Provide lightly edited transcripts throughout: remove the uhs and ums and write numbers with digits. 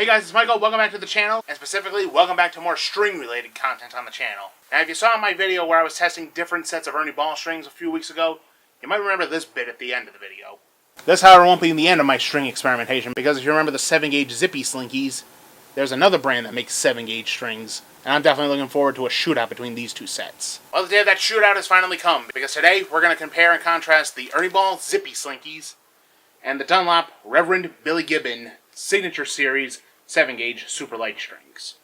Hey guys, it's Michael. Welcome back to the channel, and specifically, welcome back to more string-related content on the channel. Now, if you saw my video where I was testing different sets of Ernie Ball strings a few weeks ago, you might remember this bit at the end of the video. This, however, won't be the end of my string experimentation, because if you remember the 7-gauge Zippy Slinkies, there's another brand that makes 7-gauge strings, and I'm definitely looking forward to a shootout between these two sets. Well, the day of that shootout has finally come, because today we're going to compare and contrast the Ernie Ball Zippy Slinkies and the Dunlop Reverend Billy Gibbon Signature Series 7-gauge super light strings.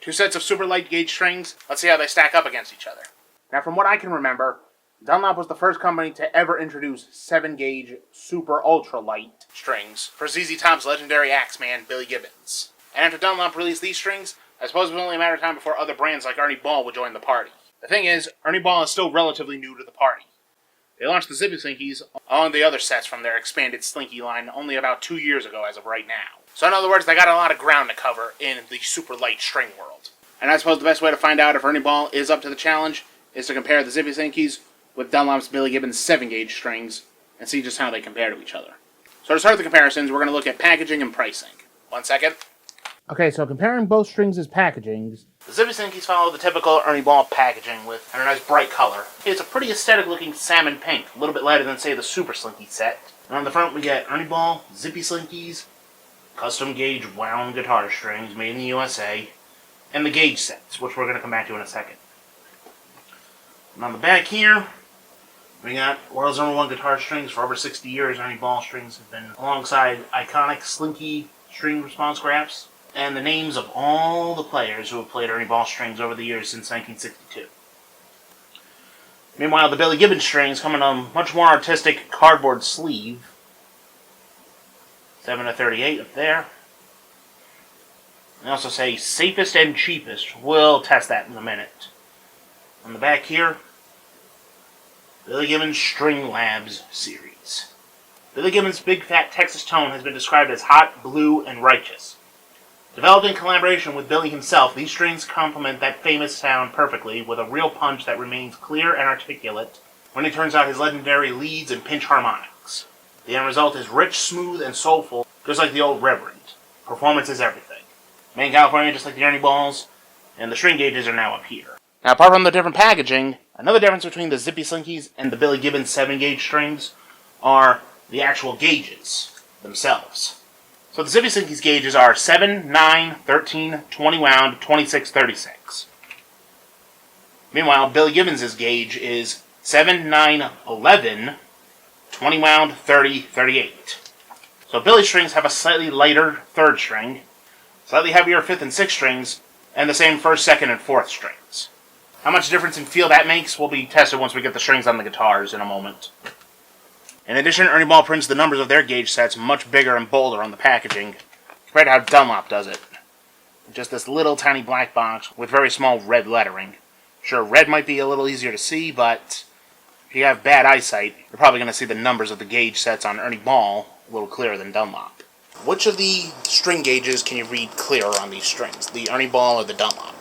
Two sets of super light gauge strings. Let's see how they stack up against each other. Now, from what I can remember, Dunlop was the first company to ever introduce 7-gauge super ultra light strings for ZZ Top's legendary Axeman Billy Gibbons. And after Dunlop released these strings, I suppose it was only a matter of time before other brands like Ernie Ball would join the party. The thing is, Ernie Ball is still relatively new to the party. They launched the Zippy Slinkies along the other sets from their expanded Slinky line only about 2 years ago as of right now. So in other words, they got a lot of ground to cover in the super light string world. And I suppose the best way to find out if Ernie Ball is up to the challenge is to compare the Zippy Slinkies with Dunlop's Billy Gibbons 7-gauge strings and see just how they compare to each other. So to start the comparisons, we're going to look at packaging and pricing. 1 second. Okay, so comparing both strings' packagings, the Zippy Slinkies follow the typical Ernie Ball packaging with a nice bright color. It's a pretty aesthetic looking salmon pink, a little bit lighter than, say, the Super Slinky set. And on the front we get Ernie Ball, Zippy Slinkies, custom gauge wound guitar strings made in the USA, and the gauge sets, which we're going to come back to in a second. And on the back here, we got world's #1 guitar strings. For over 60 years, Ernie Ball strings have been alongside iconic Slinky string response graphs, and the names of all the players who have played Ernie Ball strings over the years since 1962. Meanwhile, the Billy Gibbons strings come in a much more artistic cardboard sleeve. 7/38 up there. They also say safest and cheapest. We'll test that in a minute. On the back here, Billy Gibbons String Labs series. Billy Gibbons' big fat Texas tone has been described as hot, blue, and righteous. Developed in collaboration with Billy himself, these strings complement that famous sound perfectly with a real punch that remains clear and articulate when he turns out his legendary leads and pinch harmonics. The end result is rich, smooth, and soulful, just like the old Reverend. Performance is everything. Made in California, just like the Ernie Balls, and the string gauges are now up here. Now, apart from the different packaging, another difference between the Zippy Slinkies and the Billy Gibbons 7-gauge strings are the actual gauges themselves. So the Zippy Slinkies gauges are 7, 9, 13, 20 wound, 26, 36. Meanwhile, Billy Gibbons' gauge is 7, 9, 11, 20 wound, 30, 38. So Billy's strings have a slightly lighter 3rd string, slightly heavier 5th and 6th strings, and the same 1st, 2nd, and 4th strings. How much difference in feel that makes will be tested once we get the strings on the guitars in a moment. In addition, Ernie Ball prints the numbers of their gauge sets much bigger and bolder on the packaging, compared to how Dunlop does it. Just this little tiny black box with very small red lettering. Sure, red might be a little easier to see, but if you have bad eyesight, you're probably going to see the numbers of the gauge sets on Ernie Ball a little clearer than Dunlop. Which of the string gauges can you read clearer on these strings? The Ernie Ball or the Dunlop?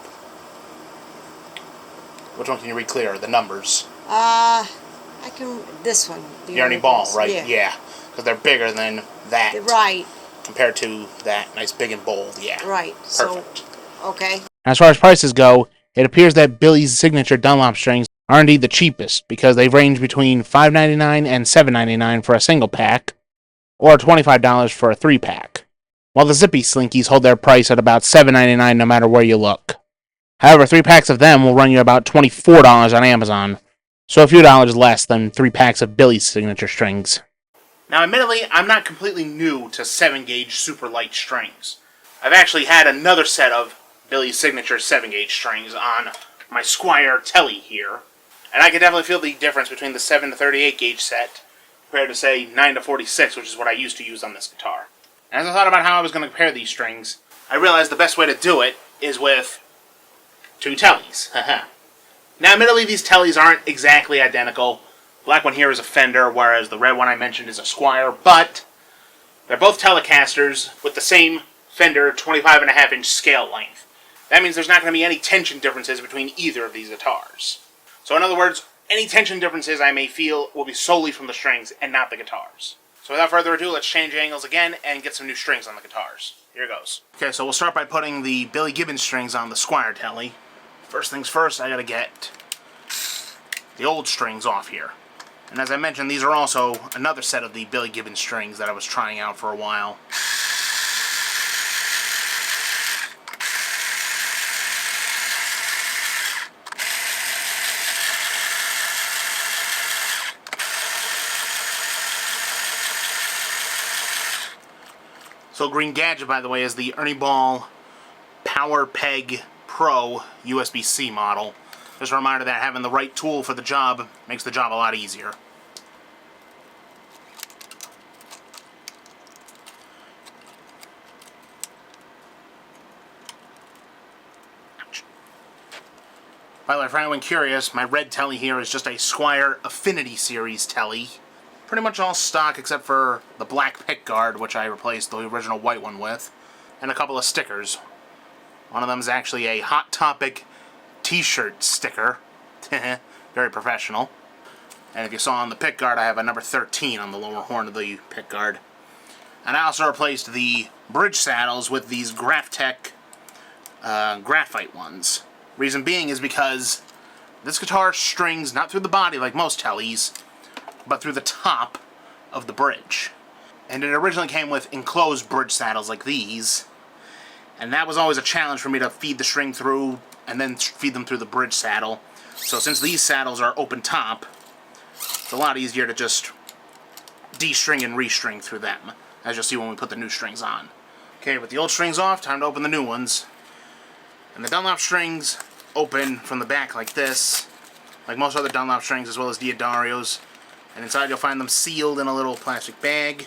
Which one can you read clearer? The numbers? I can... this one. The Ernie Ball, right? Yeah. Because they're bigger than that. Right. Compared to that nice big and bold, yeah. Right. Perfect. So, okay. As far as prices go, it appears that Billy's signature Dunlop strings are indeed the cheapest, because they range between $5.99 and $7.99 for a single pack, or $25 for a 3-pack, while the Zippy Slinkies hold their price at about $7.99 no matter where you look. However, 3 packs of them will run you about $24 on Amazon, so a few dollars less than 3 packs of Billy's signature strings. Now, admittedly, I'm not completely new to 7-gauge super light strings. I've actually had another set of Billy's signature 7-gauge strings on my Squier Telly here, and I can definitely feel the difference between the 7 to 38 gauge set compared to, say, 9 to 46, which is what I used to use on this guitar. And as I thought about how I was going to compare these strings, I realized the best way to do it is with 2 Teles. Now, admittedly, these Teles aren't exactly identical. The black one here is a Fender, whereas the red one I mentioned is a Squier, but they're both Telecasters with the same Fender 25.5-inch scale length. That means there's not going to be any tension differences between either of these guitars. So in other words, any tension differences I may feel will be solely from the strings and not the guitars. So So without further ado, let's change angles again and get some new strings on the guitars. Here goes. Okay, so we'll start by putting the Billy Gibbons strings on the Squier Tele. First things first, I gotta get the old strings off here. And as I mentioned, these are also another set of the Billy Gibbons strings that I was trying out for a while. So Green Gadget, by the way, is the Ernie Ball Power Peg Pro USB-C model. Just a reminder that having the right tool for the job makes the job a lot easier. Ouch. By the way, for anyone curious, my red Tele here is just a Squier Affinity Series Tele. Pretty much all stock except for the black pickguard, which I replaced the original white one with, and a couple of stickers. One of them is actually a Hot Topic t-shirt sticker. Very professional. And if you saw on the pickguard, I have a number 13 on the lower horn of the pickguard. And I also replaced the bridge saddles with these Graftech graphite ones. Reason being is because this guitar strings not through the body like most Teles, but through the top of the bridge. And it originally came with enclosed bridge saddles like these, and that was always a challenge for me to feed the string through and then feed them through the bridge saddle. So since these saddles are open top, it's a lot easier to just de-string and re-string through them, as you'll see when we put the new strings on. Okay, with the old strings off, time to open the new ones. And the Dunlop strings open from the back like this, like most other Dunlop strings as well as Diodario's. And inside you'll find them sealed in a little plastic bag.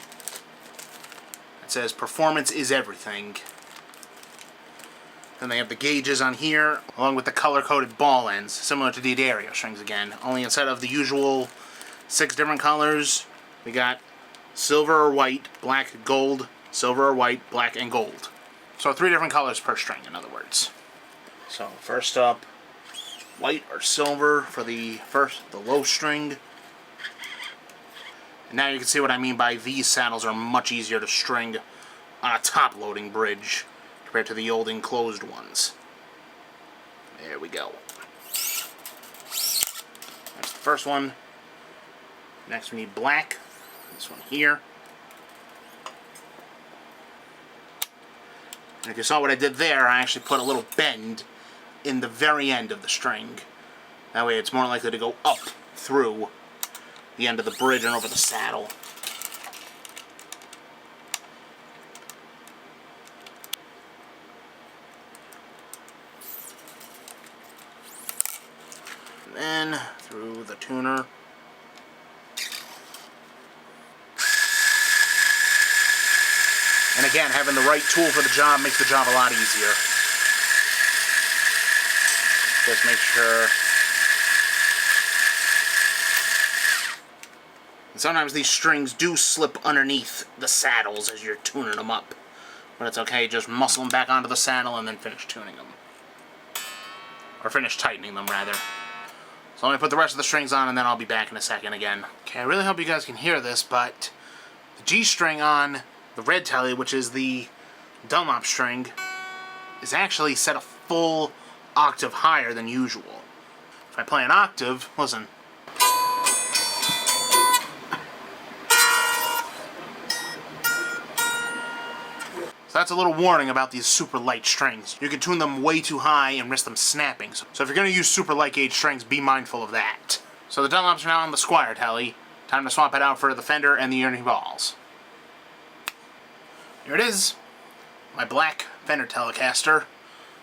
It says, "Performance is everything." Then they have the gauges on here, along with the color-coded ball ends, similar to Diodario strings again. Only instead of the usual 6 different colors, we got silver or white, black, gold, silver or white, black, and gold. So 3 different colors per string, in other words. So first up, white or silver for the low string. And now you can see what I mean by these saddles are much easier to string on a top-loading bridge compared to the old enclosed ones. There we go. That's the first one. Next we need black. This one here. And if you saw what I did there, I actually put a little bend in the very end of the string. That way it's more likely to go up through the end of the bridge and over the saddle. And then through the tuner. And again, having the right tool for the job makes the job a lot easier. Just make sure. And sometimes these strings do slip underneath the saddles as you're tuning them up. But it's okay, just muscle them back onto the saddle and then finish tuning them. Or finish tightening them, rather. So let me put the rest of the strings on and then I'll be back in a second again. Okay, I really hope you guys can hear this, but the G string on the red Tele, which is the Dunlop string, is actually set a full octave higher than usual. If I play an octave, listen. So that's a little warning about these super light strings. You can tune them way too high and risk them snapping. So if you're going to use super light gauge strings, be mindful of that. So the Dunlops are now on the Squier Tele. Time to swap it out for the Fender and the Ernie Balls. Here it is. My black Fender Telecaster.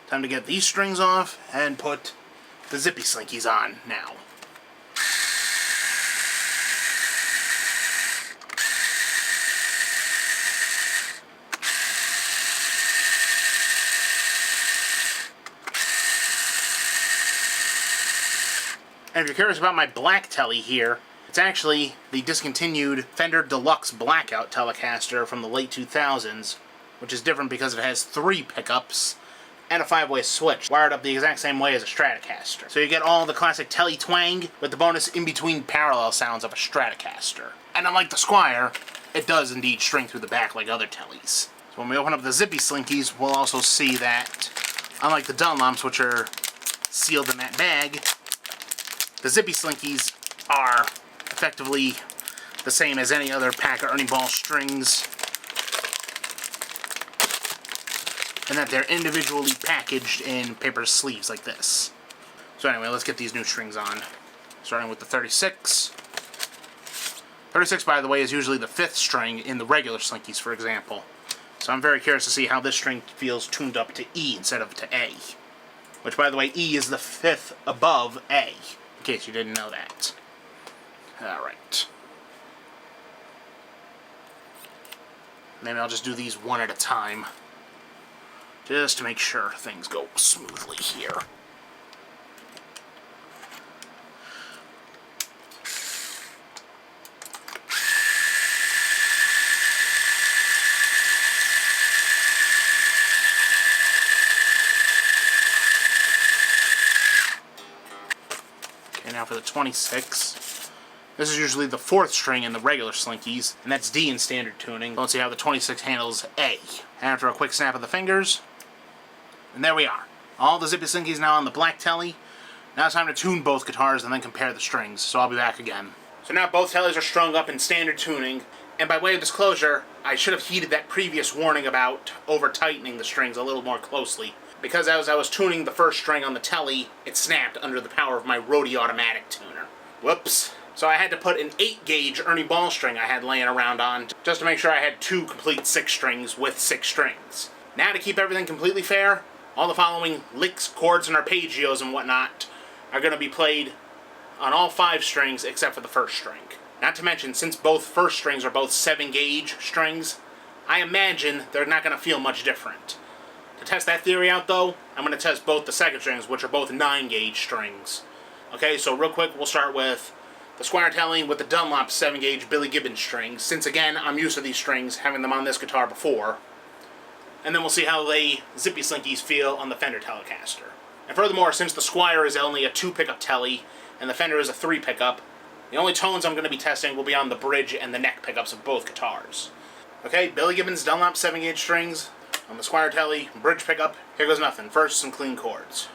Time to get these strings off and put the Zippy Slinkies on now. And if you're curious about my black Tele here, it's actually the discontinued Fender Deluxe Blackout Telecaster from the late 2000s, which is different because it has 3 pickups and a 5-way switch, wired up the exact same way as a Stratocaster. So you get all the classic Tele twang with the bonus in-between parallel sounds of a Stratocaster. And unlike the Squier, it does indeed string through the back like other Teles. So when we open up the Zippy Slinkies, we'll also see that, unlike the Dunlops, which are sealed in that bag, the Zippy Slinkies are effectively the same as any other pack of Ernie Ball strings, and that they're individually packaged in paper sleeves like this. So anyway, let's get these new strings on. Starting with the 36. 36, by the way, is usually the 5th string in the regular Slinkies, for example. So I'm very curious to see how this string feels tuned up to E instead of to A. Which, by the way, E is the 5th above A, in case you didn't know that. Alright. Maybe I'll just do these one at a time, just to make sure things go smoothly here. Okay, now for the 26. This is usually the 4th string in the regular Slinkies, and that's D in standard tuning. Let's see how the 26 handles A. After a quick snap of the fingers, and there we are. All the Zippy Slinkies now on the black Tele. Now it's time to tune both guitars and then compare the strings, so I'll be back again. So now both Teles are strung up in standard tuning, and by way of disclosure, I should have heeded that previous warning about over-tightening the strings a little more closely, because as I was tuning the first string on the Tele, it snapped under the power of my Roadie automatic tuner. Whoops. So I had to put an 8-gauge Ernie Ball string I had laying around on, just to make sure I had 2 complete 6 strings with 6 strings. Now to keep everything completely fair, all the following licks, chords, and arpeggios and whatnot are going to be played on all 5 strings except for the first string. Not to mention, since both first strings are both 7-gauge strings, I imagine they're not going to feel much different. To test that theory out, though, I'm going to test both the second strings, which are both 9-gauge strings. Okay, so real quick, we'll start with the Squier Tele with the Dunlop 7-gauge Billy Gibbons strings, since again, I'm used to these strings, having them on this guitar before. And then we'll see how the Zippy Slinkies feel on the Fender Telecaster. And furthermore, since the Squier is only a 2-pickup Tele, and the Fender is a 3-pickup, the only tones I'm going to be testing will be on the bridge and the neck pickups of both guitars. Okay, Billy Gibbons Dunlop 7-gauge strings on the Squier Tele, bridge pickup. Here goes nothing. First, some clean chords.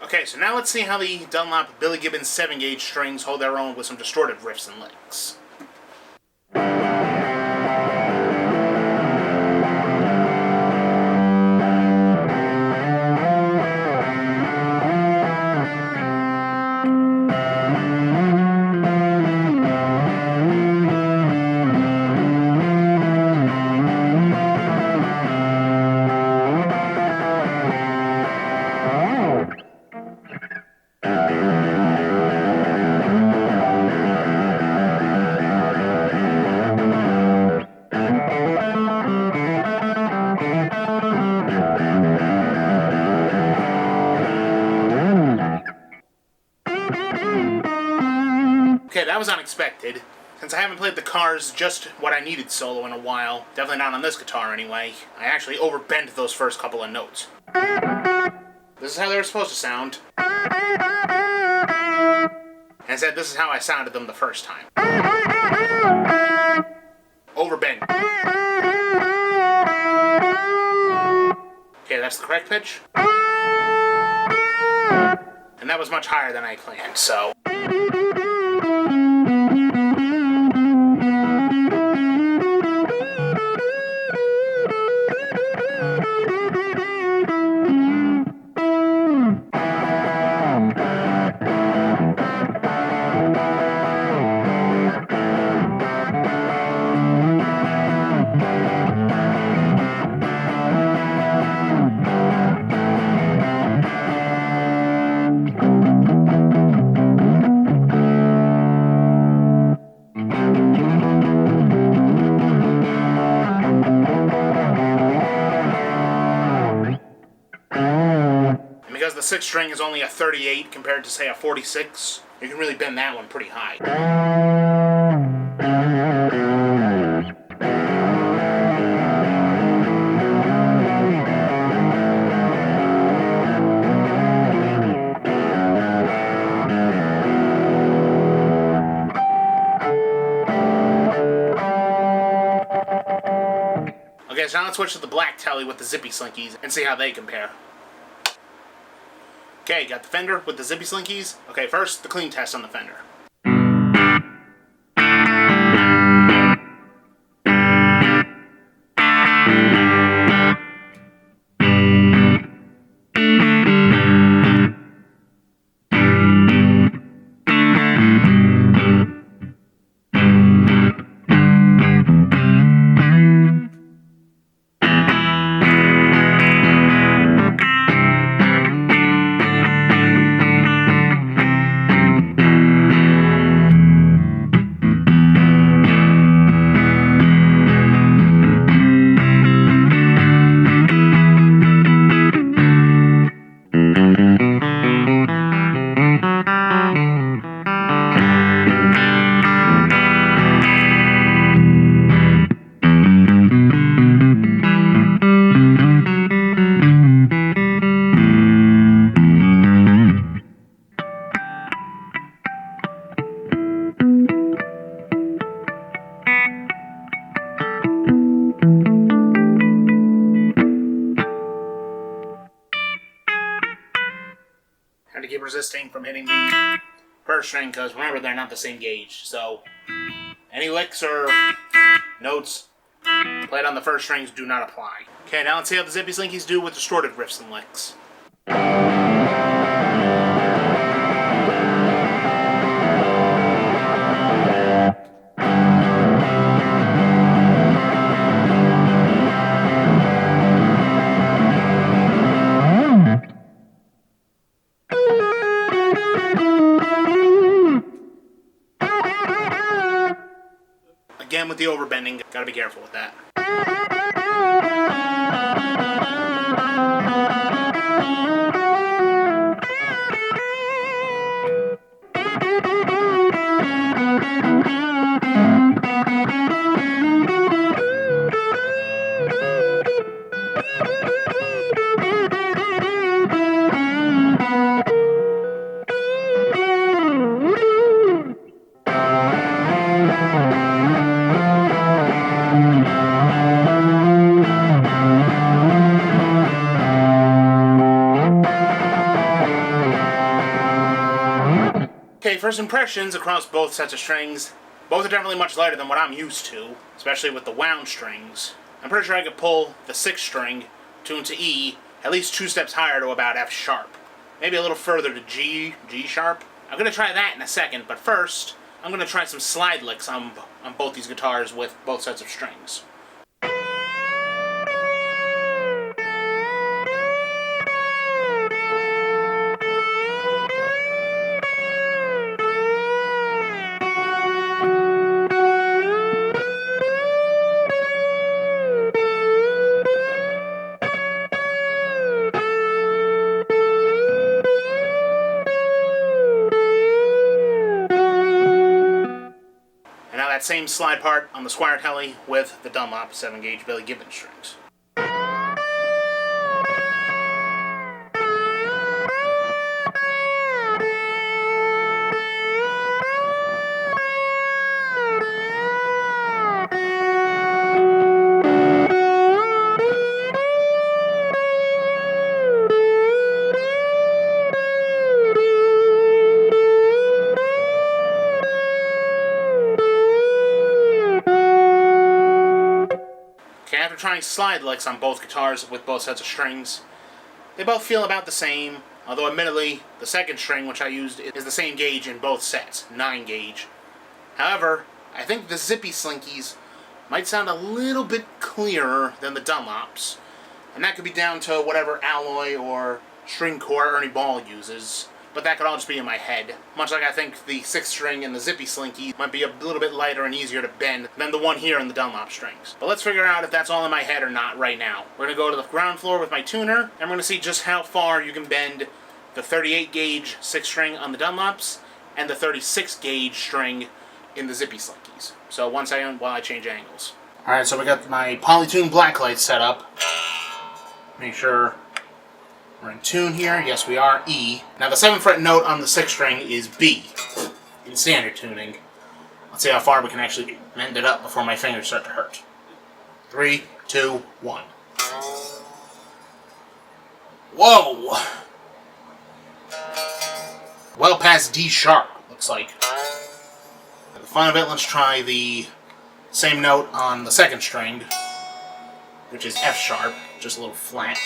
Okay, so now let's see how the Dunlop Billy Gibbons 7-gauge strings hold their own with some distorted riffs and licks. that was unexpected. Since I haven't played the Cars just what I needed solo in a while, definitely not on this guitar anyway, I actually overbent those first couple of notes. This is how they were supposed to sound. And I said this is how I sounded them the first time. Overbent. Okay, that's the correct pitch. And that was much higher than I planned, so... Because the 6th string is only a 38 compared to, say, a 46, you can really bend that one pretty high. Okay, so now let's switch to the black Tele with the Zippy Slinkies and see how they compare. Okay, got the Fender with the Zippy Slinkies. Okay, first, the clean test on the Fender. Had to keep resisting from hitting the first string because remember they're not the same gauge. So any licks or notes played on the first strings do not apply. Okay, now let's see how the Zippy Slinkies do with distorted riffs and licks. Again with the overbending, gotta be careful with that. Okay, first impressions across both sets of strings. Both are definitely much lighter than what I'm used to, especially with the wound strings. I'm pretty sure I could pull the 6th string, tuned to E, at least 2 steps higher to about F sharp. Maybe a little further to G sharp. I'm going to try that in a second, but first, I'm going to try some slide licks on both these guitars with both sets of strings. that same slide part on the Squier Tele with the Dunlop 7-gauge Billy Gibbons strings. Okay, after trying slide licks on both guitars with both sets of strings, they both feel about the same, although admittedly, the second string which I used is the same gauge in both sets, 9-gauge. However, I think the Zippy Slinkies might sound a little bit clearer than the Dunlops, and that could be down to whatever alloy or string core Ernie Ball uses. But that could all just be in my head. Much like I think the 6th string in the Zippy Slinky might be a little bit lighter and easier to bend than the one here in the Dunlop strings. But let's figure out if that's all in my head or not right now. We're going to go to the ground floor with my tuner, and we're going to see just how far you can bend the 38-gauge 6th string on the Dunlops and the 36-gauge string in the Zippy Slinkies. So 1 second while I change angles. Alright, so we got my Polytune blacklight set up. Make sure we're in tune here. Yes, we are. E. Now, the 7th fret note on the 6th string is B in standard tuning. Let's see how far we can actually bend it up before my fingers start to hurt. 3, 2, 1. Whoa! Well past D sharp, looks like. For the fun of it, let's try the same note on the 2nd string, which is F sharp, just a little flat.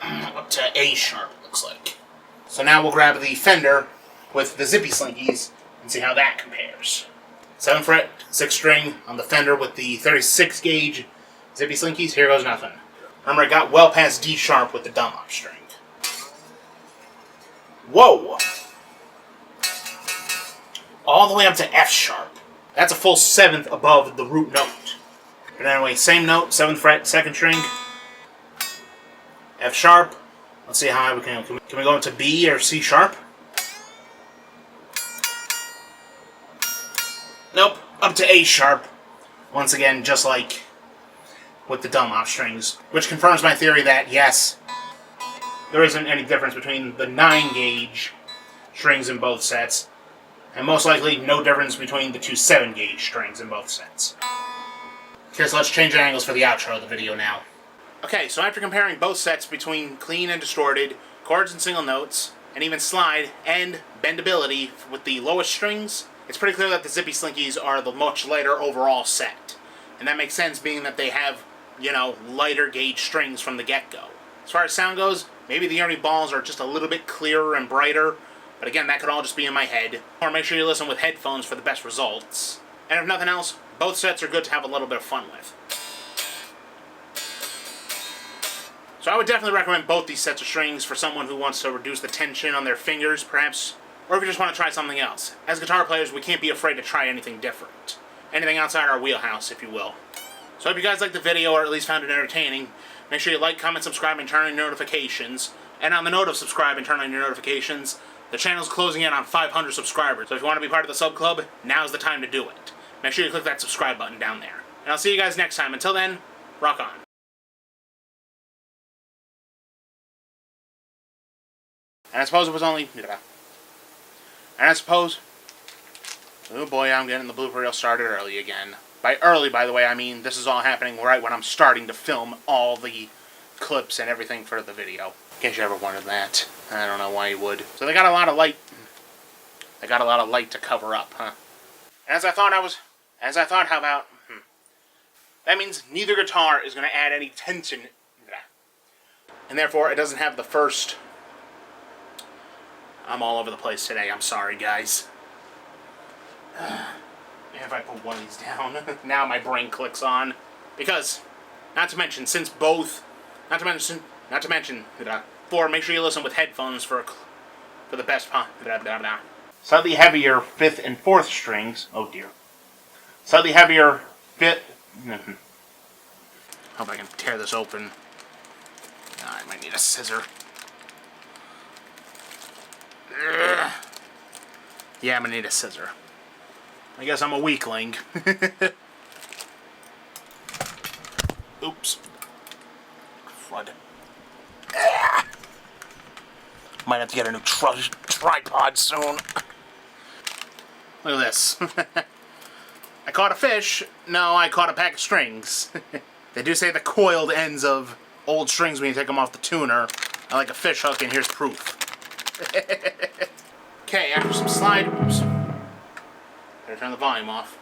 Up to A sharp, looks like. So now we'll grab the Fender with the Zippy Slinkies and see how that compares. 7th fret, 6th string on the Fender with the 36-gauge Zippy Slinkies. Here goes nothing. Remember, I got well past D sharp with the Dunlop string. Whoa! All the way up to F sharp. That's a full 7th above the root note. But anyway, same note, 7th fret, 2nd string. F sharp. Let's see how high we can. Can we go into B or C sharp? Nope. Up to A sharp. Once again, just like with the Dunlop strings. Which confirms my theory that, yes, there isn't any difference between the 9-gauge strings in both sets. And most likely, no difference between the two 7-gauge strings in both sets. Okay, so let's change angles for the outro of the video now. Okay, so after comparing both sets between clean and distorted, chords and single notes, and even slide and bendability with the lowest strings, it's pretty clear that the Zippy Slinkies are the much lighter overall set. And that makes sense being that they have, you know, lighter gauge strings from the get-go. As far as sound goes, maybe the Ernie Balls are just a little bit clearer and brighter, but again, that could all just be in my head. Or make sure you listen with headphones for the best results. And if nothing else, both sets are good to have a little bit of fun with. So I would definitely recommend both these sets of strings for someone who wants to reduce the tension on their fingers, perhaps, or if you just want to try something else. As guitar players, we can't be afraid to try anything different. Anything outside our wheelhouse, if you will. So I hope you guys liked the video, or at least found it entertaining. Make sure you like, comment, subscribe, and turn on your notifications. And on the note of subscribe and turn on your notifications, the channel's closing in on 500 subscribers. So if you want to be part of the sub club, now's the time to do it. Make sure you click that subscribe button down there. And I'll see you guys next time. Until then, rock on. And I suppose it was only... And I suppose... Oh boy, I'm getting the blooper reel started early again. By early, by the way, I mean this is all happening right when I'm starting to film all the clips and everything for the video. In case you ever wondered that. I don't know why you would. So they got a lot of light... They got a lot of light to cover up, huh? And as I thought, how about... That means neither guitar is going to add any tension. And therefore, it doesn't have the first... I'm all over the place today. I'm sorry, guys. If I put one of these down, now my brain clicks on. Because, not to mention, make sure you listen with headphones for the best slightly heavier 5th and 4th strings. Oh dear. Slightly heavier 5th. Hope I can tear this open. I might need a scissor. Yeah, I'm gonna need a scissor. I guess I'm a weakling. Oops. Crud. Might have to get a new tripod soon. Look at this. I caught a fish. No, I caught a pack of strings. They do say the coiled ends of old strings when you take them off the tuner are like a fish hook, and here's proof. Okay, after some slide... Oops. Better turn the volume off.